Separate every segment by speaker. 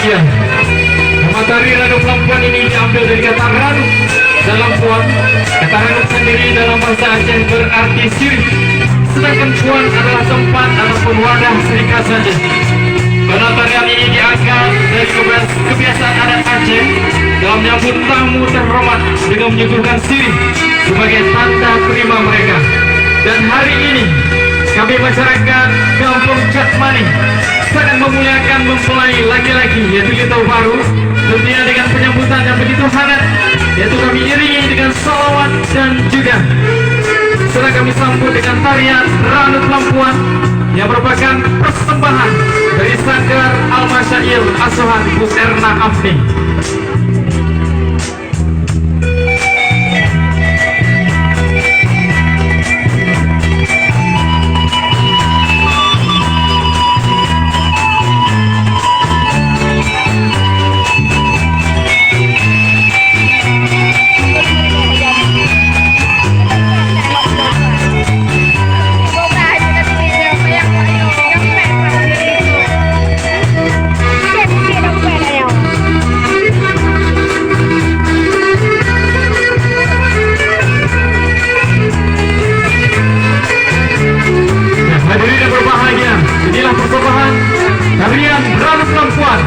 Speaker 1: berbahagia. Nama tari Ranu Lampuan ini diambil dari kata Ranu dalam Puan. Kata Ranu sendiri dalam bahasa Aceh berarti sirih, sedangkan Puan adalah tempat ataupun wadah serikat saja. Karena tarian ini diangkat dari kebiasaan adat Aceh dalam menyambut tamu terhormat dengan menyuguhkan sirih sebagai tanda terima mereka. Dan hari ini kami masyarakat Kampung Catmani sangat memuliakan mempelai laki-laki yaitu kita baru, tentunya dengan penyambutan yang begitu hangat, yaitu kami iringi dengan salawat dan juga setelah kami sambut dengan tarian Ranu Lampuan yang merupakan persembahan dari Sanggar Al-Masyair asuhan Bu Erna Afni. Hadirin yang berbahagia, inilah persembahan tarian Ranu Lampuan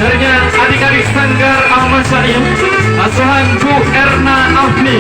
Speaker 1: dari adik-adik Sanggar Al-Masyair asuhan Bu Erna Afni.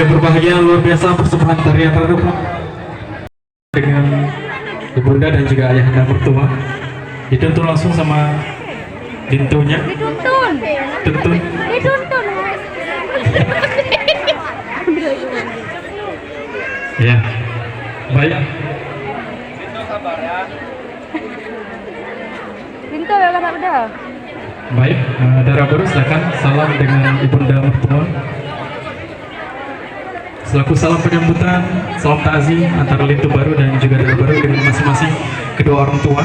Speaker 1: Berbahagia luar biasa persembahan tarian Ranu dengan ibunda dan juga ayahanda mertua dituntun langsung sama dintunya. Dituntun. Ya, baik.
Speaker 2: Dintu ya kan udah.
Speaker 1: Baik, Dara Baru silakan salam dengan ibunda mertua. selaku salam penyambutan, salam takziah antara Lintu baru dan juga Dara baru dengan masing-masing kedua orang tua.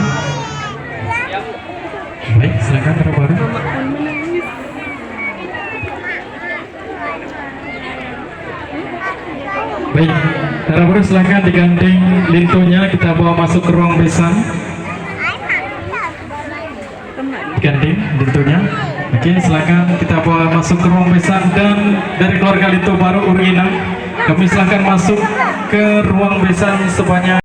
Speaker 1: Baik, silakan Dara baru. Baik, Dara baru silakan digandeng Lintunya, kita bawa masuk ke ruang besan. Digandeng Lintunya. Oke, silakan kita bawa masuk ke ruang besan, dan dari keluarga Lintu baru Urina, kami silakan masuk ke ruang besan sebanyak